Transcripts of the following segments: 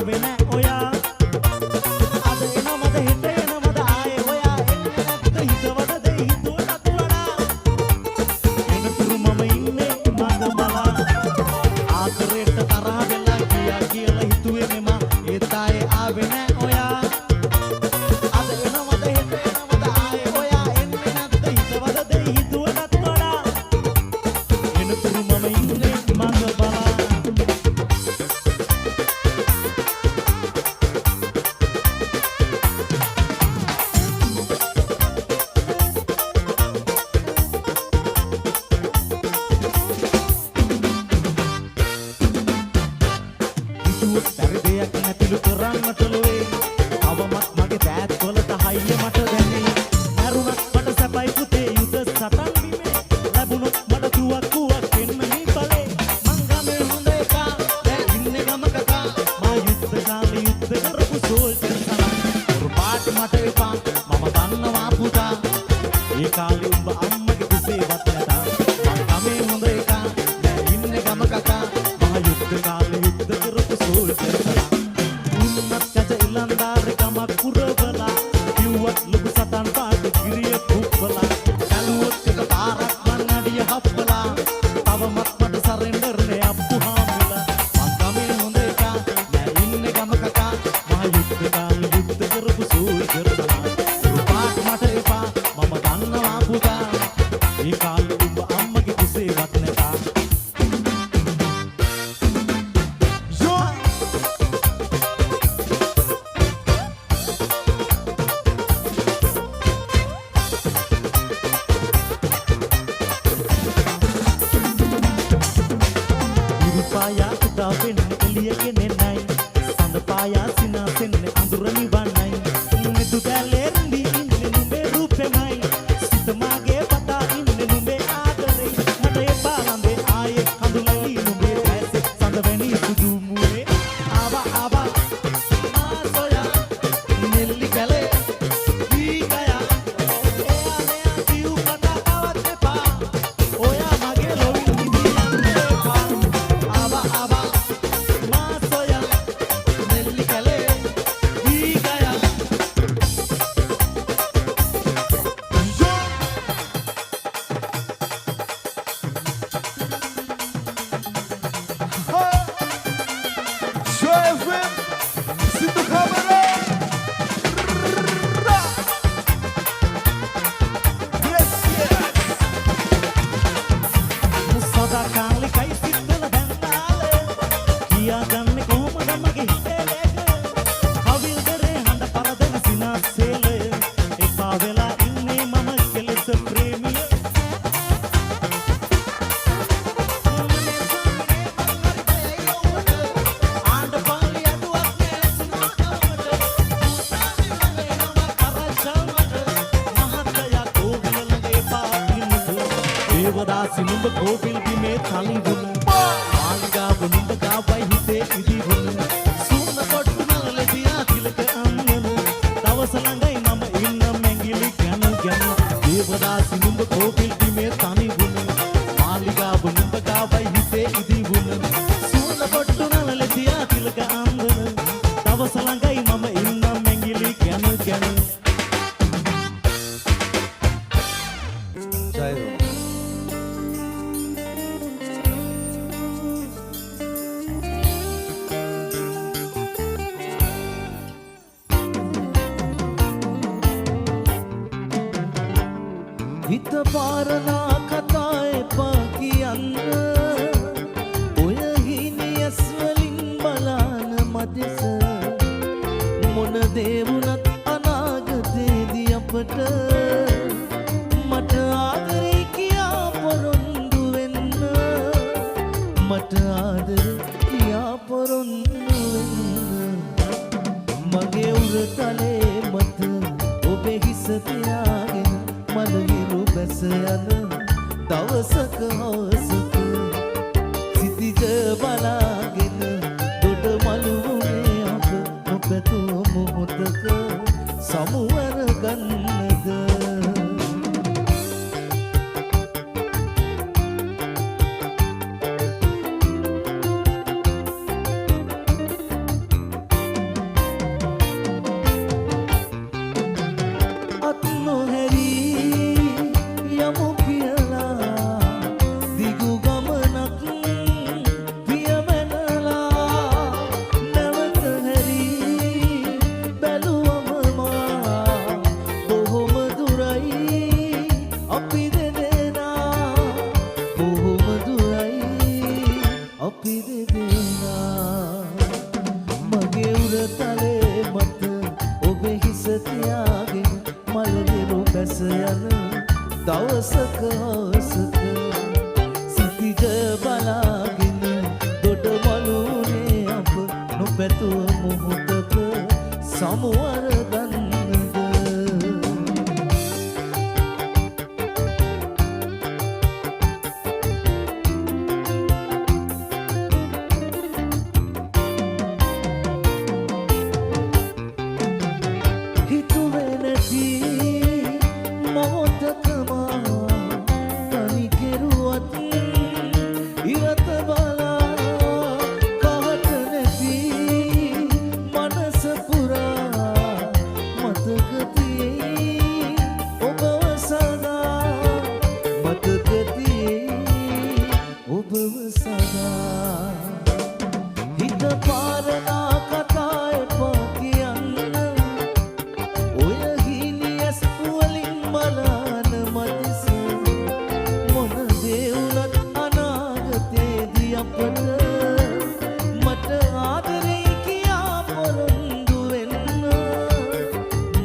ආවේ නෑ ඔයා අද එනමද හෙට එනමද ආයේ ඔයා එන්නේ නැත්ද හිතවද දෙයි හිතුවටත් වඩා එනතුරු මම ඉන්නේ මඟ බලා ආදරේට තරහ වෙලා ගියා කියලා හිතුවේ මෙම ඒත් ආයේ ආවේ නෑ ඔයා අද එනමද හෙට එනමද ආයේ ඔයා එන්නේ නැත්ද හිතවද දෙයි හිතුවටත් වඩා එනතුරු මම ඉන්නේ මඟ බලා පරිදයක් නැතිලු කරන්නට ලොවේ අවමත් මගේ දෑත් වලට හයිය මට දැනේ මරුණත් මට සැපයි පුතේ යුද සටන් බිමේ ලැබුණොත් මට තුවක්කුවක් එන්න මේ බලේ මං ගමේ හොඳ එකා දැන් ඉන්නේ ගම කකා මා යුද්ධ කාලේ යුද්ධ කරපු සෝල්ජර් සලා පාට මට එපා මම දන්නවා පුතා ඒ කාලේ උඹ අම්මගේ කුසේවත් නැතා මං ගමේ හොඳ එකා දැන් ඉන්නේ ගම කකා මා යුද්ධ කාලේ යුද්ධ කරපු සෝල්ජර් සලා උන්නත් කච ඉලන්දාරේ ගමක් පුරවලා කිව්වත් ලොකු සතන් පාට ගිරිය කුප්පලා කලුවොත් එක පාරක් මන් අඩිය හප්පලා තවමත් මට සරෙන්ඩර් නේ අප්පු හාමිලා මං ගමේ හොඳ එකා නෑ ඉන්නේ ගම කකා මා යුද්ධ කාලේ යුද්ධ කරපු සෝල්ජර් සලා පාට මට එපා මම දන්නවා පුතා ඒ කාලේ උඹ අම්මගේ කුසේවත් නැතා පායා උදා වෙන්නේ එළියගෙන නැයි සඳ පායා සිනාසෙන්නේ අඳුර නිවන්නයි නෙතු දැලෙන්දි ඉන්නේ නුඹේ රූපෙමයි සිත මාගේ පතා ඉන්නේ නුඹේ ආදරේ මට එපා ළඹේ ආයේ කඳුලලි නුඹේ ඇසේ සඳ වැනි සුදු මුවේ ආවා ආවා ආසොයා නෙල්ලි කලේ දීගයා එයා මෙයා කිව් කතාවත් එපා ඔයා මගේ ලොවින් නිදියන්න එපා දේවදාසි නුඹ කෝපිල් බිමේ තලි වුණ මාලිගාව නුඹ ගාවයි හිතේ ඉදි වුණ සුන්න කොට්ටු නලලේ තියා තිලක අම්මන දවස ළඟයි මම ඉන්න මැංගිලි ගැන ගැන දේවදාසි නුඹ කෝපිල් බිමේ තනි වුණ මාලිගාව නුඹ ගාවයි හිතේ ඉදි වුණ සුන්න කොට්ටු නලලේ තියා තිලක අම්මන දවස ළඟයි මම ඉන්න මැංගිලි ගැන ගැන හිත පාරනා කතා එපා කියන්න ඔය හිනියස් වලින් බලන මදෙස මොන දේ වුණත් අනාගතේදී අපට මට ආදරේ කියා පොරොන්දු වෙන්න මට ආදරේ කියා පොරොන්දු වෙන්න මගේ උරතලේ මත ඔබේ හිස තියාගෙන මලවිරු බැස යන දවසක හවසක සිතිජ බලාගෙන දොඩ මළුවේ අප නොපැතුව මොහොතක සමුවර ගන්නද තේනා මගේ උරතලේ මත ඔබේ හිස තියාගෙන මලවිරු බැස යන දවසක හවසක සිතිජ බලාගෙන දොඩ මලුනේ අප නොපැතුව මොහොතක සමුවර ගන්නද හිතුවේ නැති මොහොතකම තනි කෙරුවත් ඉවත බලා කහට නැති මනස පුරා මතක තියේ ඔබව සදා මතක තියේ ඔබව සදා හිත පාරනා කතා එපා කියන්න ඔය හිලියස් වලින් බලන මනස මොන දේ වුණත් අනාගතේදී අපට මට ආදරේ කියා පොරොන්දු වෙන්න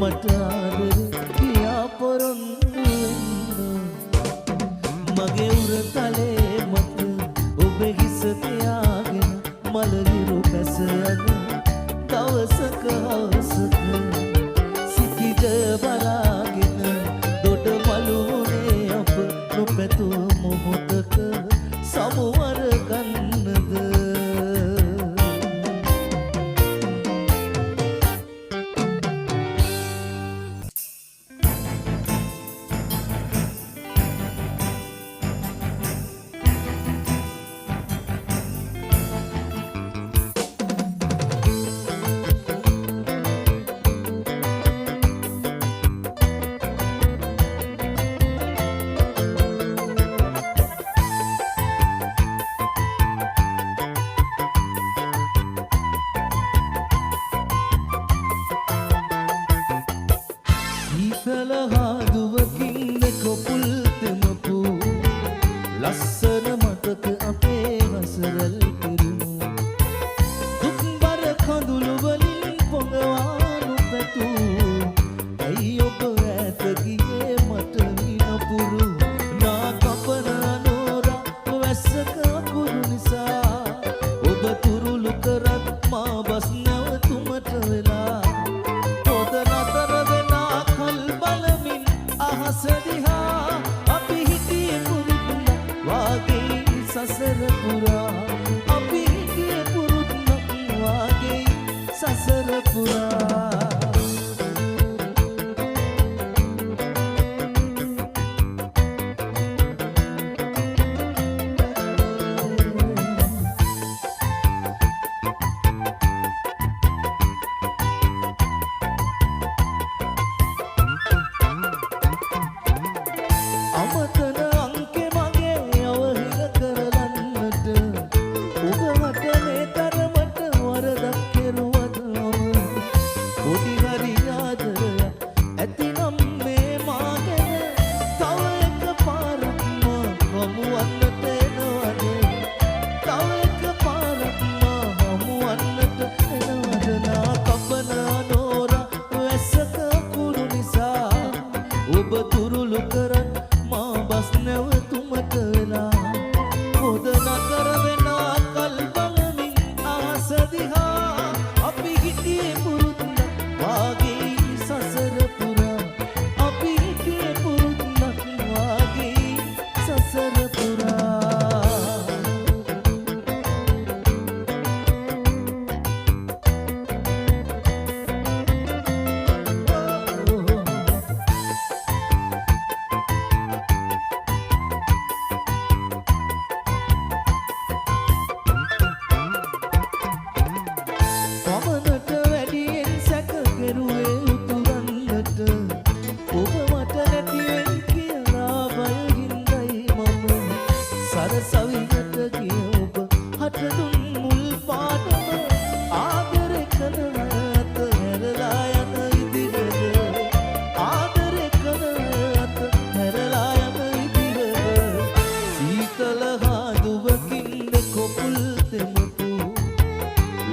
මට ආදරේ කියා පොරොන්දු වෙන්න මගේ උරතලේ මත ඔබේ හිස තියාගෙන මලවිරු බැස යන දවසක හවසක සිතිජ බලාගෙන දොඩ මලුනේ අප නොපැතු මොහොතක සමුවර ගන්නද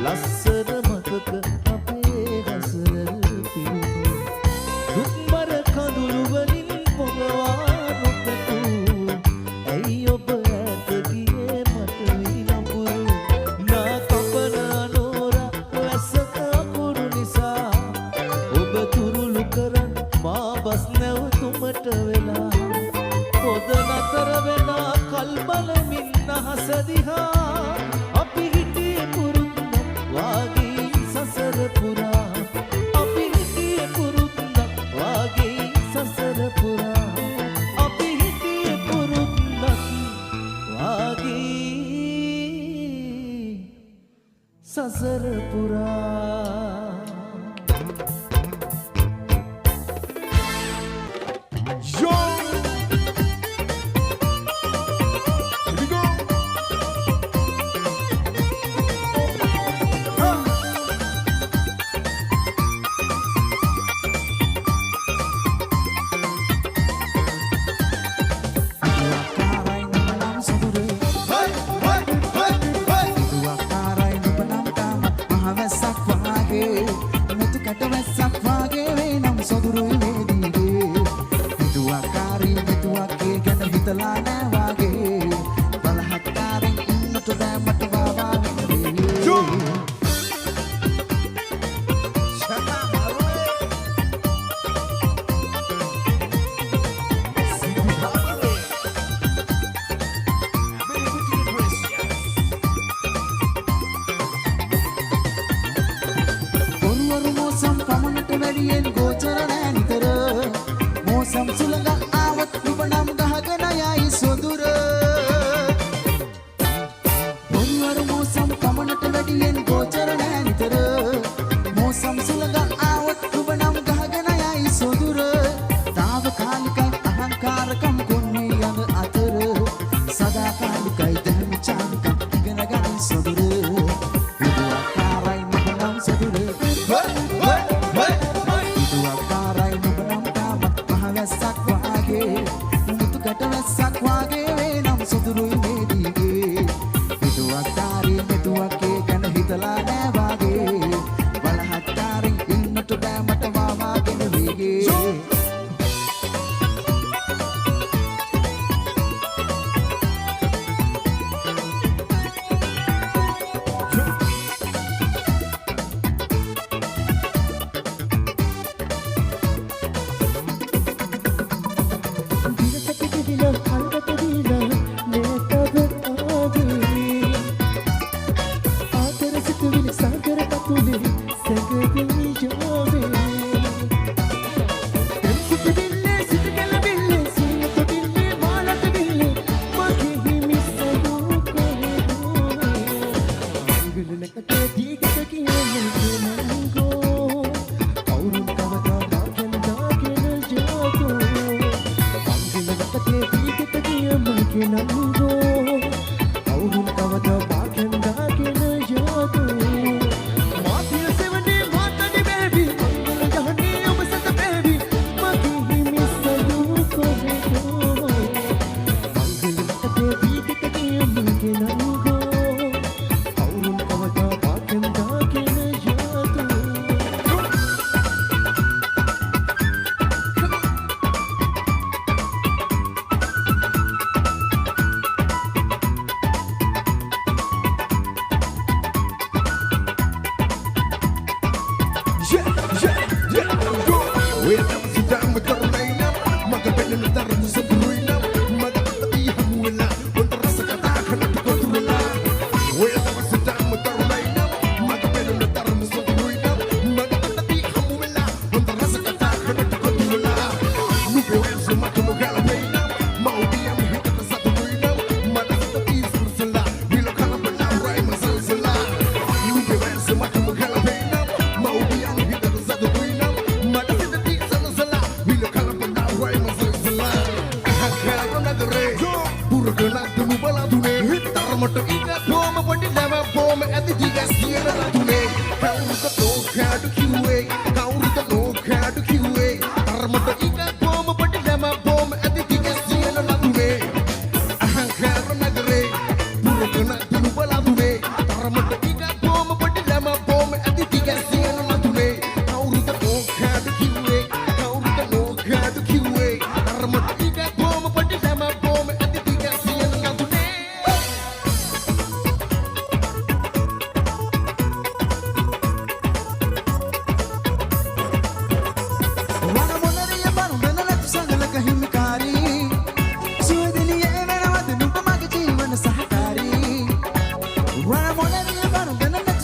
ලස්සන මතක අපේ හසරල් පිරුණු දුක්බර කඳුළු වලින් පොළවා නොකටු ඇයි ඔබ ඈත ගියේ මට විලඹුරු නා කපන නෝරා වැස්සක අකුරු නිසා ඔබ තුරුළු කරන් මා බස් නැවතුමට වෙලා පොද නතර වෙනා කල් බලමින් අහස දිහා අපි හිටියේ පුරුද්දක් වාගේ සසර පුරා අපි හිටියේ පුරුද්දක් වාගේ සසර පුරා අපි හිටියේ පුරුද්දක් වාගේ සසර පුරා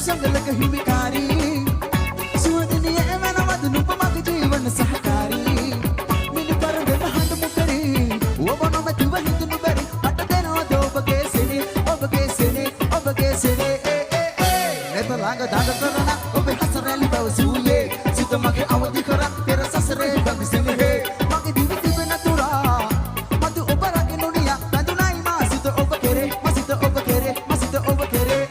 සංගලක හිමිකාරී සුවඳිනිය එවනවද නුඹ මගේ ජීවන සහකාරී මිනි පරදෙම හඬ මුකරී ඔබ නොමැතිව හිතුණු බැරි මට දෙනවද ඔබගේ සෙනේ ඔබගේ සෙනේ ඔබගේ සෙනේ නෙත ළඟ දඟ කරන ඔබේ හසරැලි බව සූයේ සිත මගේ අවදි කර පෙර සසරේ බඳිසෙනේ මගේ දිවි තිබෙන තුරා මතු ඔබ රකින්න නියා බඳුනයි මා සිත ඔබ කෙරේ මා සිත ඔබ කෙරේ මා සිත ඔබ කෙරේ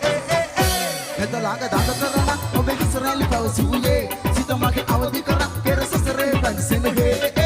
නෙත ළඟ දඟ කරන ඔබේ හසරැලි බව සූයේ සිත මගේ අවදි කර පෙර සසරේ බඳිසෙනේ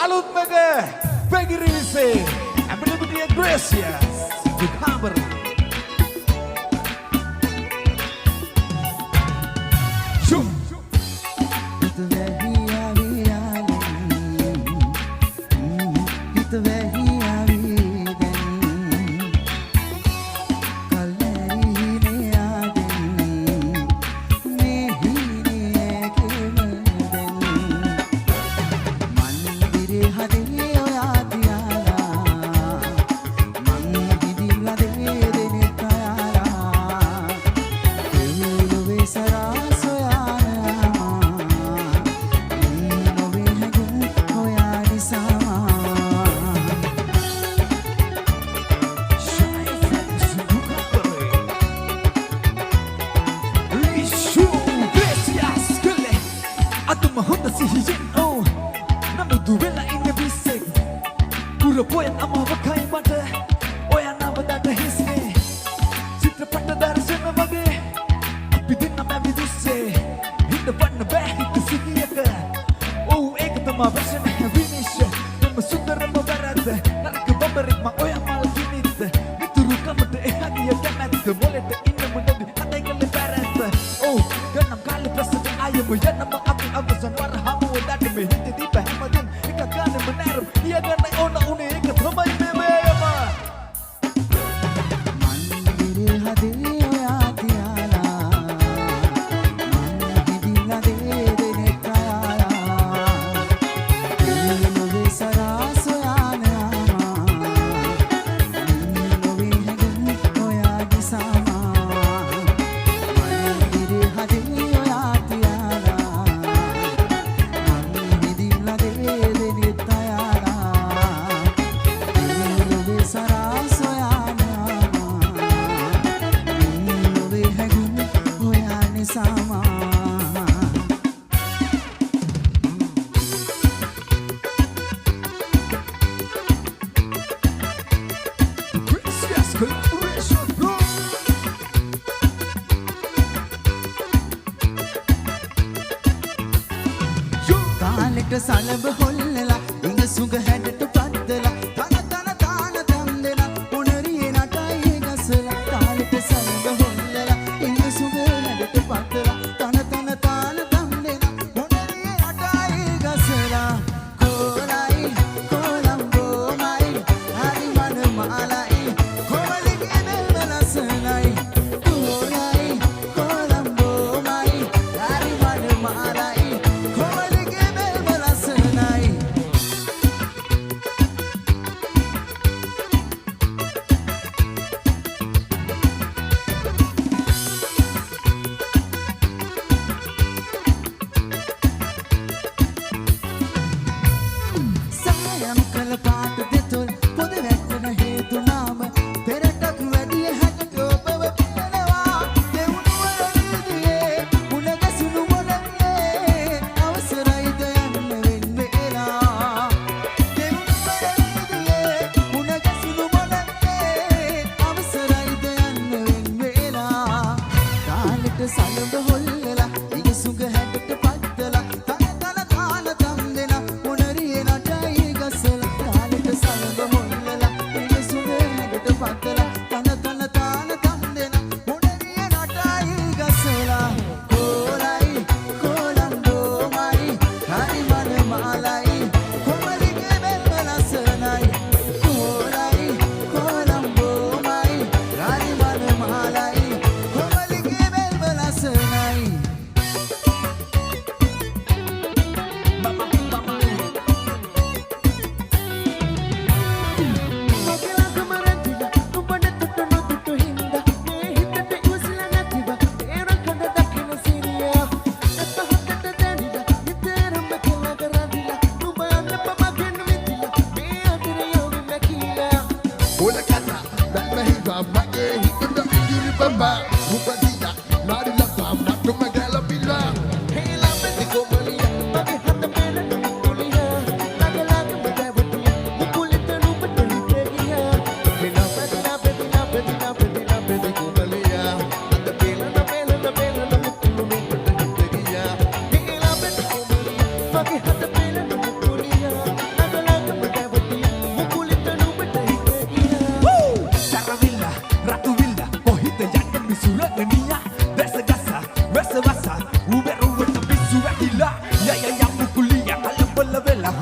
අලුත්මක පැගිරිවිසේ ඇමටිපිටිය ග්‍රේසියස් දුකාමර සලබ හොල්ලලා ඉඟ සුඟ හැඩට පද්දලා තන තන තාන දම් දෙලා උණරියේ නටයි ගසලා තාලෙට සලබ හොල්ලලා ඉඟ සුඟ හැඩට පද්දලා තන තන තාන දම් දෙලා උණරියේ නටයි ගසලා කොලයි කොලම්බෝමයි හරි මන මාලයි කොමලිගේ මෙලසනයි කොලයි කොලම්බෝමයි හරි මන මාලයි සලබ හොල්ලලා ඉඟ සුඟ හැඩට පද්දලා තන තන තාන දම් දෙලා උණරියේ නටයි ගසලා තාලෙට සලබ හොල්ලලා ඉඟ සුඟ හැඩට පද්දලා තන තන තාන දම් දෙලා උණරියේ නටයි ගසලා කොලයි කොලම්බෝමයි හරි මන මාලයි කොමලිගේ මෙල්බලසනයි කොලයි කොලම්බෝමයි හරි මන මාලයි කොමලිගේ මෙල්බලසනයි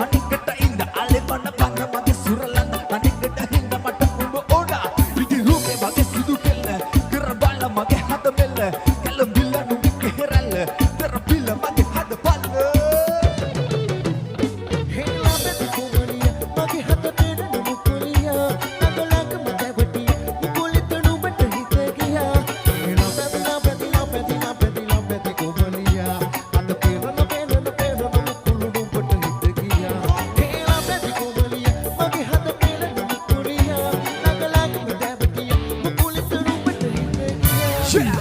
අනිකට ඉන්න අලේ පන පන මගේ සුරලන්න අනිකට හින්න මට උඹ ඕන ඉති රූපේ මගේ සිදු කෙල්ල කරබල මගේ හද මෙල්ල කැලඹිල්ල නුඹේ හෙරල්ල තරපිල්ල මගේ හද පල්ල හෙලා බෙද කුමලිය මගේ හද දෙන නුඹුලිය නගලක මදවටි මුකුලිත නුඹට හිත ගියා හෙලා බෙදලා බෙදලා බෙදලා බෙදලා බෙද කුමලිය අද පෙරන පෙරන පෙරන මුකුළු නුඹට හිත ගියා හෙලා බෙද කුමලිය මගේ හද දෙන නුඹුලිය නගලක මදවටි මුකුලිත නුඹට හිත ගියා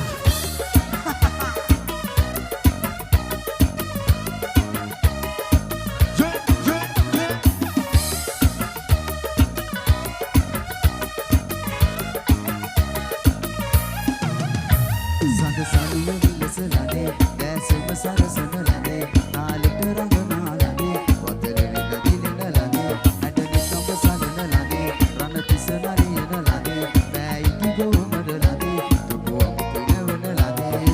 සඳ සලිය විලසලනේ දැසුම සරසනලනේ නාලෙට රඟනාලනේ වතරෙන දිලනලනේ ඇටනි සම්බ සලනලනේ රණ තිස නලියනලනේ බෑයිටි ගොමරලනේ දුබුවම පිනවනලනේ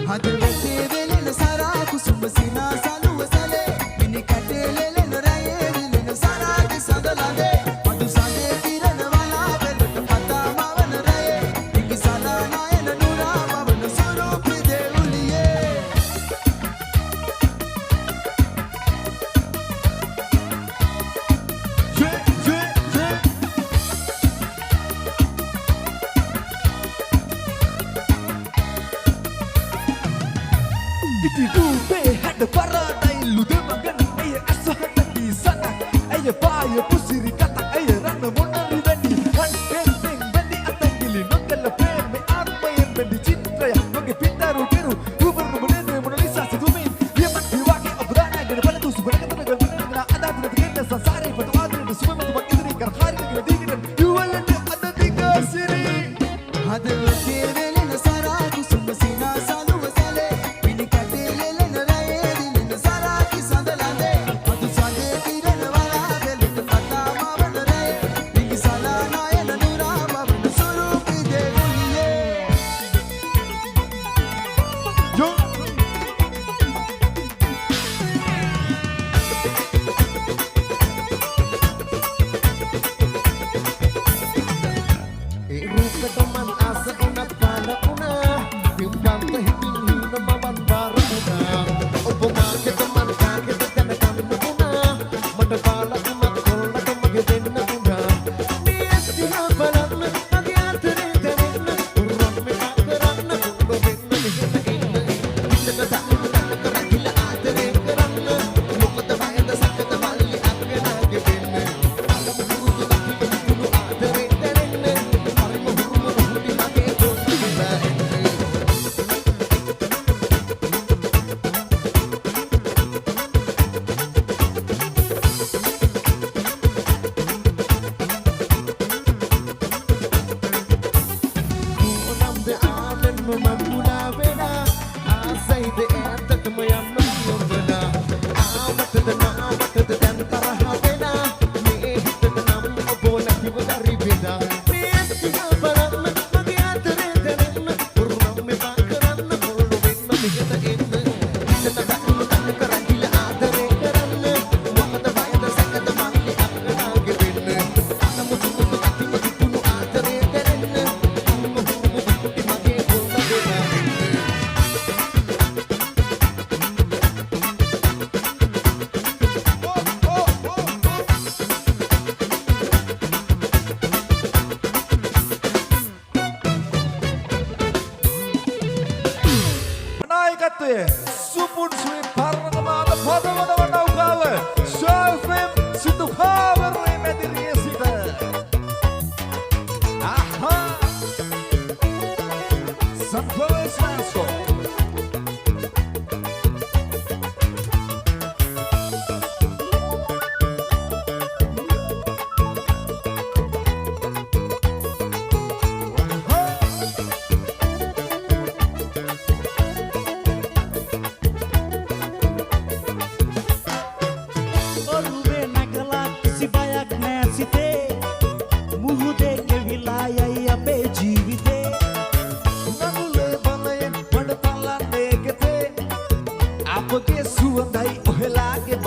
හදවතේ වෙලෙන සරා කුසුම සිනා සලුව සලේ මිනි කටේ ලෙලෙන රයේ විලෙන සරාගේ සඳලනේ මඩු සඳේ කිරණ වලා වෙලට පතා මවන රයේ ඉකි සදා නයන නුරා මවන සුරූපි දෙවුලියේ ඉති රූපේ හැඩ පරාදයි ලුද මගන ඇය අසහන පිසනක් ඇය පාය පුසිරි කතක් ඇය රන්න මොනරි වැඩි හන්පෙන්පෙන් බැඳි අතැගිලි නොකල ප්‍රේමේ ආත්මයෙන් බැඳි චිත්‍රය මගේ පිටරු කෙරු රූපරු මොනේද මොනලිසා සිතුමින් වියමත් විවාගේ අපදානගෙන බලතු සුබනකතන ගල්මනගෙන අදාතු නැතිගෙන සංසාරේ පතු ආදරේ සුබමතු මක් ඉදිරි කර හරිගෙන දීගෙන යුවලට අද දිගසිරි හදවතේ වෙලෙන සරා කුසුම සිනා සලුව සලේ මිනි කටේ ලෙලෙන රයේ දිලෙන සරාගේ සඳලනේ මතු සඳේ කිරණ වලා වෙලට පතා මවන රයේ ඉකි සලා නයන නුරා මවන සුරූපි දෙවුලියේ Yo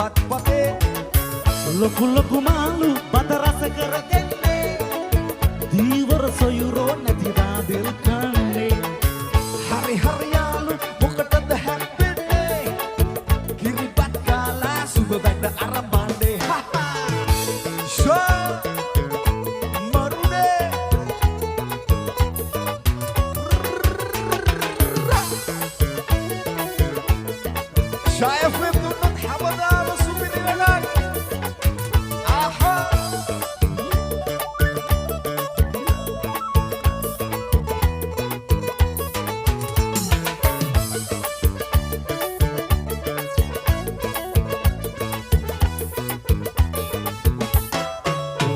බත් පතේ ලොකු ලොකු මාළු බත රස කර දෙන්නේ දීවර සොයුරෝ නැතිදා දෙල් කන්නේ හරි හරි යාළු මොකටද හැප්පෙන්නේ කිරිබත් කාලා සුබ වැඩ අරඹන්නේ ෂෝ මරුනේ شايف ابنه النضحة بدار وصوبني لغاك آها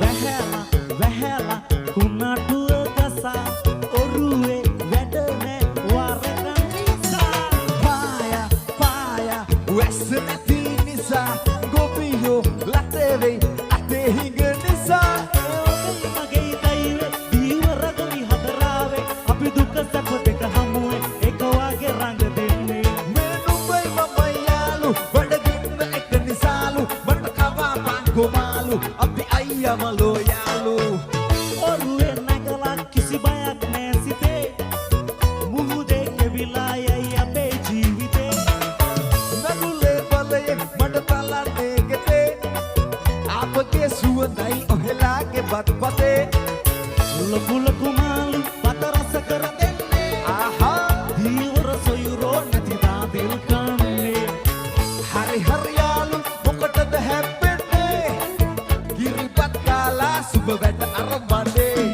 වැහැලා වැහැලා කුණාටුව ගසා ඔරුවේ වැඩ නෑ වරකන් නිසා Paia, paia, වැස්ස නැති නිසා ගොවියෝ ලතේ අතේ හිඟ නිසා ඔබයි මගේ දෛවේ දීවරගලි හදරාවේ අපි දුක සැප දෙක හමුවේ එක වාගේ රඟ දෙන්නේ මේ නුඹයි මමයි යාළු වැඩගින්න එක නිසාලු මට කවා පංගොමාලු අපි අයියමලෝ යාළු ඔරුවේ නැගලා කිසි බයක් නෑ සිතේ මුහුදේ කෙවිලා යයි අපේ ජීවිතේ නඩුලේ බලයේ මට තලන්නේ ගෙතේ අපගේ සුවඳයි ඔහෙලාගේ බත් පතේ ලොකු ලොකු මාළු බත රස කර දෙන්නේ ආහා දීවර සොයුරෝ නැතිදා දෙල් කන්නේ හරි හරි යාළු මොකටද හැප්පෙන්නේ කිරිබත් කාලා සුබ වැඩ අරඹන්නේ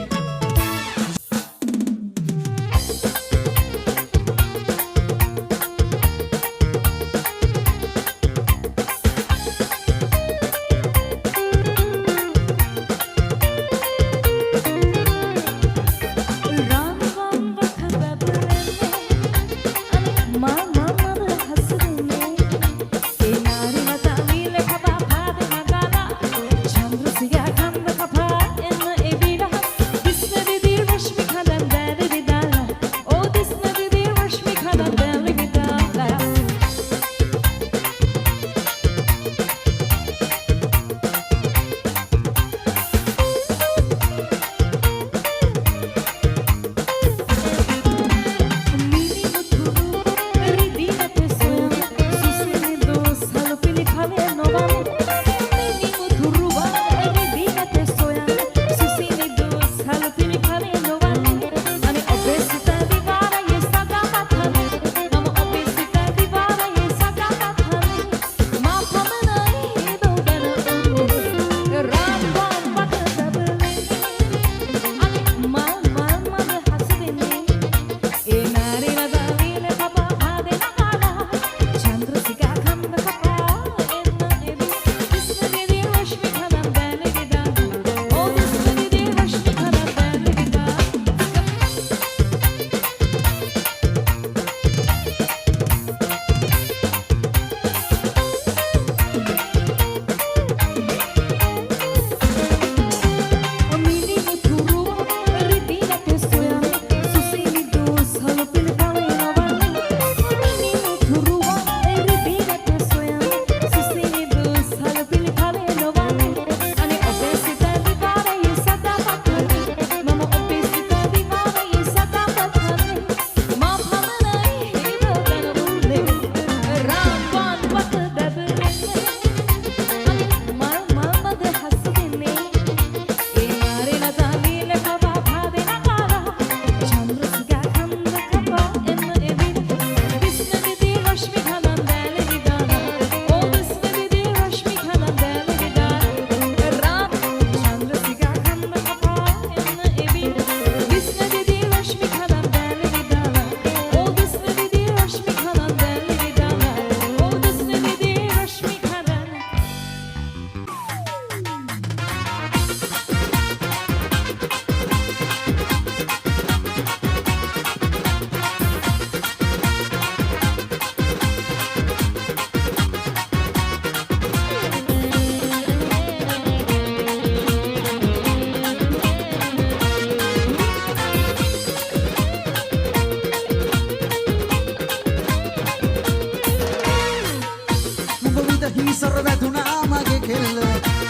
වැදුනා මගේ කෙල්ල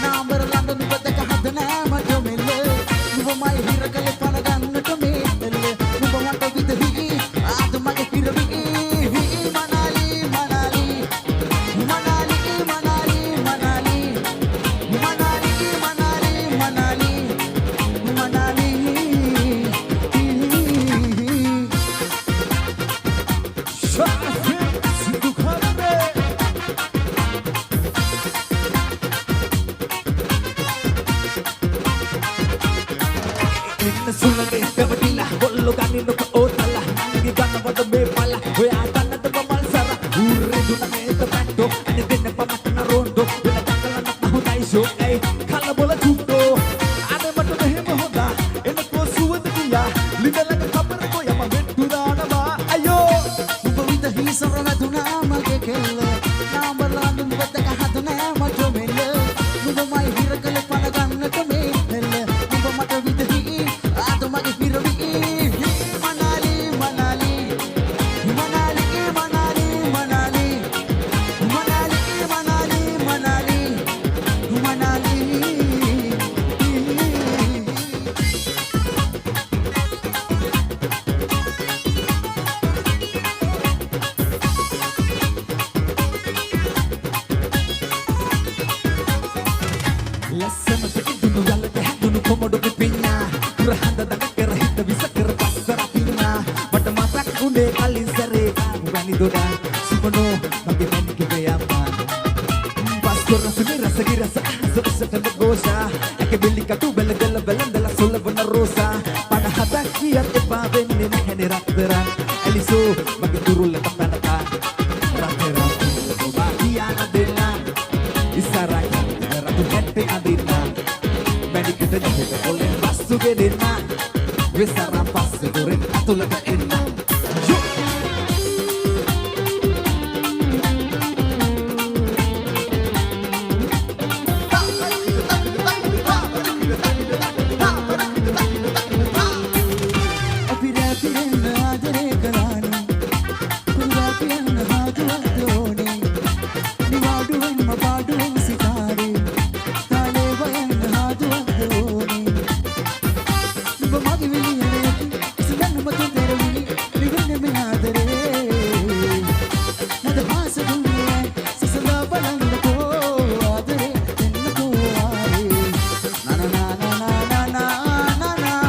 නාඹර ලඳ නුඹ දැක හද නෑ මට මෙල්ල නුඹමයි හිර කළේ පන ගන්නට මේ තෙල්ල නුඹ මට විදවි ආද මගේ හිරවි මනාලි මනාලි මනාලි මනාලි මනාලි මනාලි මනාලි මනාලි මනාලි Sulage pevadila gollo ganino ko otala ngi ganna wada me pala hoya tanna de mal sara urre duna me to patto ane denna pamatna rondo duna takala na hudai so ai khala bola chutto ane mata mehema honda ena ko suwada diya lidalaga khabar ko yama vettu dana ma ayo නුඹ විදහි සර වැදුනා මගේ කෙල්ල නාඹර ලඳ නුඹ දැක හද නෑ මට මෙල්ල නුඹමයි හිර කළේ පන ගන්නට මේ තෙල්ල නුඹ මට විදහි ආද මගේ හිරවි මනාලි මනාලි මනාලි මනාලි මනාලි මනාලි මනාලි මනාලි මනාලි ලස්සනට ඉදුණු වලට හැදුණු කොමඩු පිපින්නා රහඳ දඟ කර හිත විස කර පස්සර පින්නා මට මතක් උනේ කලින් සැරේ වැනි දොඩා සුබනෝ මගේ මැනික වේයම්මා පස්කොර සුනි රසගි රස සොසට ගෝසා එක බෙලි කටු බෙල බෙල බෙලඳල සොලවන රෝසා පන හතක් කියත් එපා වෙන්නේ නැහැ රත්තරන් එලිසෝ මගේ දුරුල්ලට පැනතා රත්තරන් ඔබ කියාන දෙන්නා ඉස්සරහ රතු හැට්ටේ අදින්නා මැනිකට දිහට පොලෙන් වස්තු ගෙදෙන්නා විසරම් පස්සේ දුරෙන් අතුලට එන්නා අපි රැපියෙන් ආදරේ කළානේ කුරුවාපියන් හාදුවක් දෝනේ නිවාඩුවෙන්ම පාඩුවෙන් සිතාරේ තාලේ වයන් හාදුවක් දෝනේ නුඹ මගේ විලියනේ ඉස්සෙල්ලම තුන්දරවි නිවෙන්නේ මේ ආදරේ නද හාස දුන්නේ සසඳා බලන්නකෝ ආදරේ එන්නකෝ ආරේ නා නා නා නා නා නා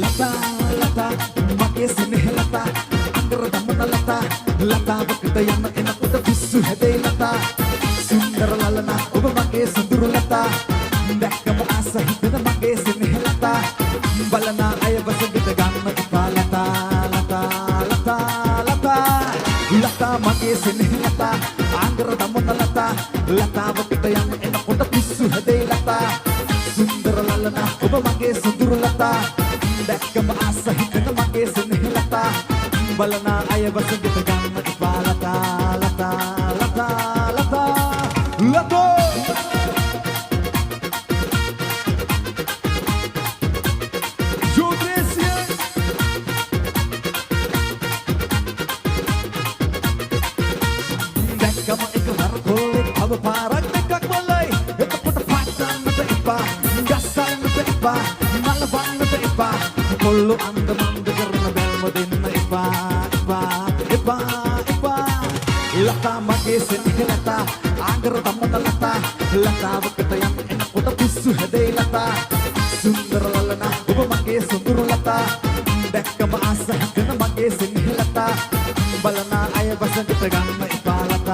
lata lata mage seneh lata angara damana lata lata wakta yama enakuta bissu hede lata sundara lalana oba mage sunduru lata dakkama asa hidana mage seneh lata balana aya basagita ganna ipa lata lata lata lata lata mage seneh lata angara damana lata lata wakta yama enakuta bissu hede lata sundara lalana oba mage sunduru lata dakkama asa hidana mage seneh lata balana aya basagita ganna ipa lata lata lata lata lato Jodresian dakkama ek harkole ab parak dekkak malai etakota patan mata ipa gasal mata ipa malaban mata ipa kollu andamanda karna belma denna ipa ipa ipa ipa lata mage seneh lata angara tamana lata lata wakta yang enakuta bissu hede lata sundara lalana oba mage sunduru lata dakkama asa hidana mage seneh lata balana aya basagita ganna ipa lata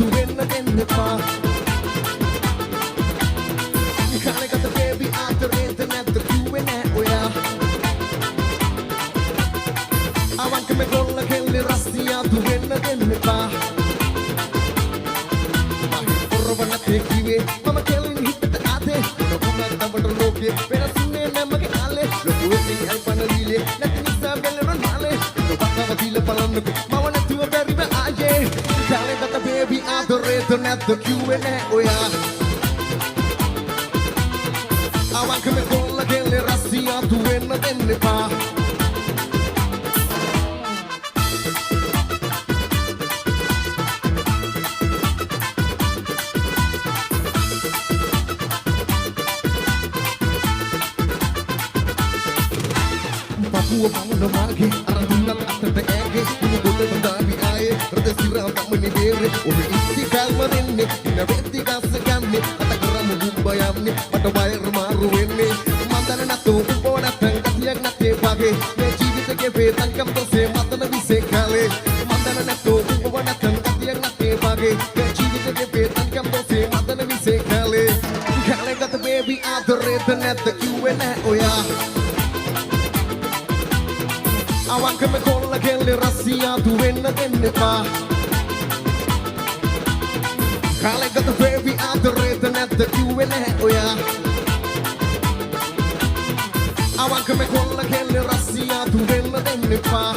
රසියාතු වෙන්න දෙන්න එපා කාලෙකට baby ආතරේද නැද්ද කිව්වේ නෑ ඔයා අවංකම කොල්ල කෙල්ලේ රසියාතු වෙන්න දෙන්න එපා පොරවනතේ කිව්වේ මම කෙල්ලින් හිතට ආතේ ලොකුමත් අපට ලෝකේ වෙනස්ුනේ නෑ මගේ ආලේ ලොකු වෙන්නේ අල්පන දීලේ නැති නිසා බැලන නාලේ ලොකව දීලා බලන්නකෝ මම නැතුව බැරිව ආයේ කාලෙකට බේබි ආතරේද නැද්ද කිව්වේ නෑ ඔයා අවංකම කොල්ල කෙල්ලේ රසියාතු වෙන්න දෙන්න එපා Papua pangulo magi arandunal atat ege ini bola mendabi aye rada sirah tak menibere umi isi kalmarenne ina vetti kasaganne atakaramu gumbayamne pada bayar maruwenne mandana natu upona tangatiyak natte page me jeevithage vetangam tose matana vise kale mandana natu upona tangatiyak natte page me jeevithage vetangam tose matana vise kale kale got the baby adareta natta kiwwe na oya අවංකම කොල්ල කෙල්ලේ රසියාතු වෙන්න දෙන්න එපා කාලෙකට baby ආදරේද නැද්ද කිව්වේ නැහැ ඔයා අවංකම කොල්ල කෙල්ලේ රසියාතු වෙන්න දෙන්න එපා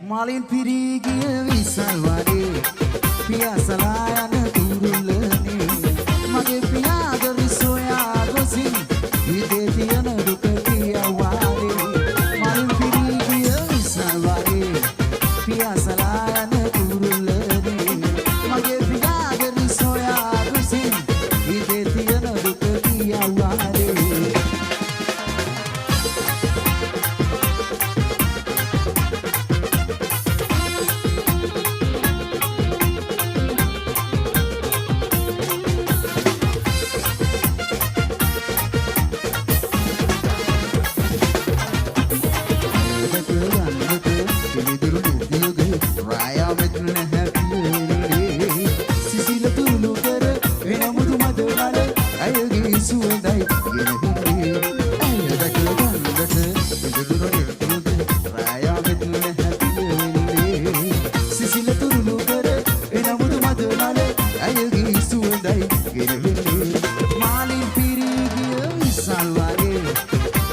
මාලින් පිරී ගිය විසල් වගේ පියාසලා යන තුරුල්ලනේ මගේ පියාද සොයා ගොසින් හිතේ තියෙන දුක කියවානේ මාලින් පිරී ගිය විසල් වගේ පියාසලා යන තුරුල්ලනේ මගේ පියාද සොයා ගොසින් හිතේ තියෙන දුක කියවානේ Marlin සල්වාරේ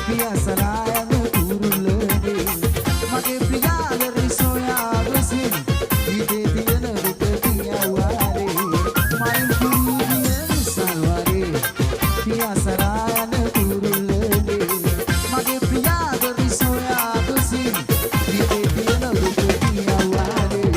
පියාසලා යන කුරුල්ලනේ මගේ ප්‍රියාදරි සොයා ගොසින් හිතේ තියෙන දුක පියාවාරේ මයින් පිරියන සල්වාරේ පියාසලා යන කුරුල්ලනේ මගේ ප්‍රියාදරි සොයා ගොසින් හිතේ තියෙන දුක පියාවාරේ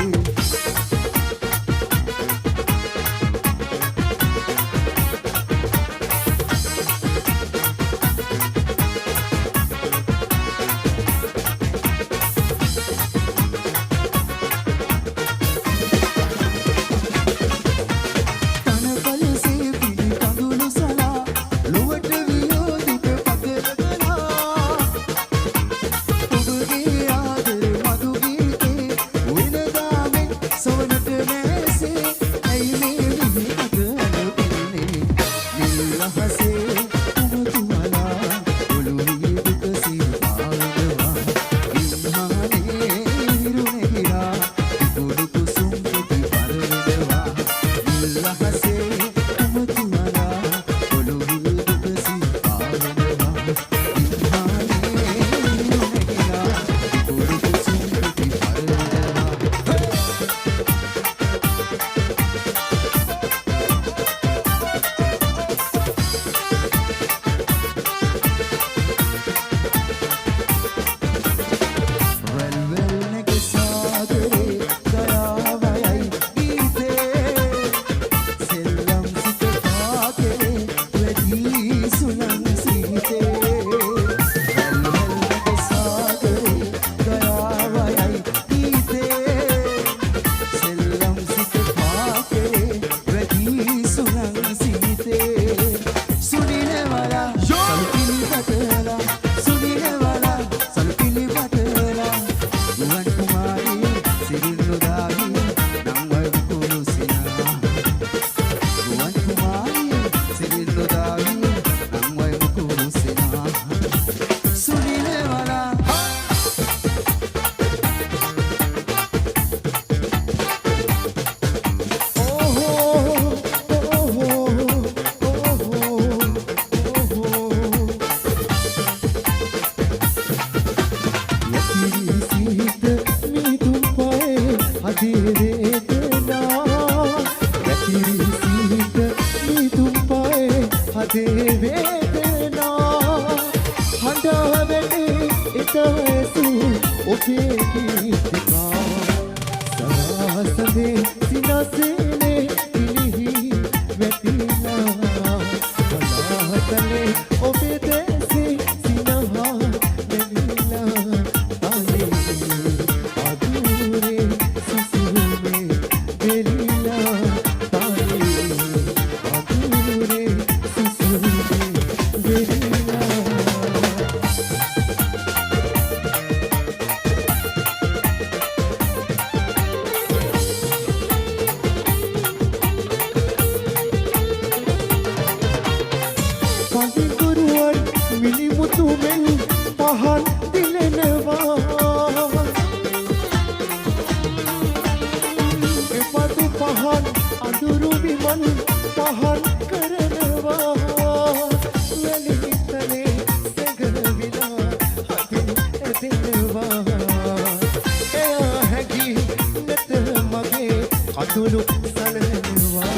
සලනවා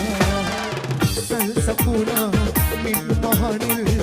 සල් සපුනා මින් මහනිල්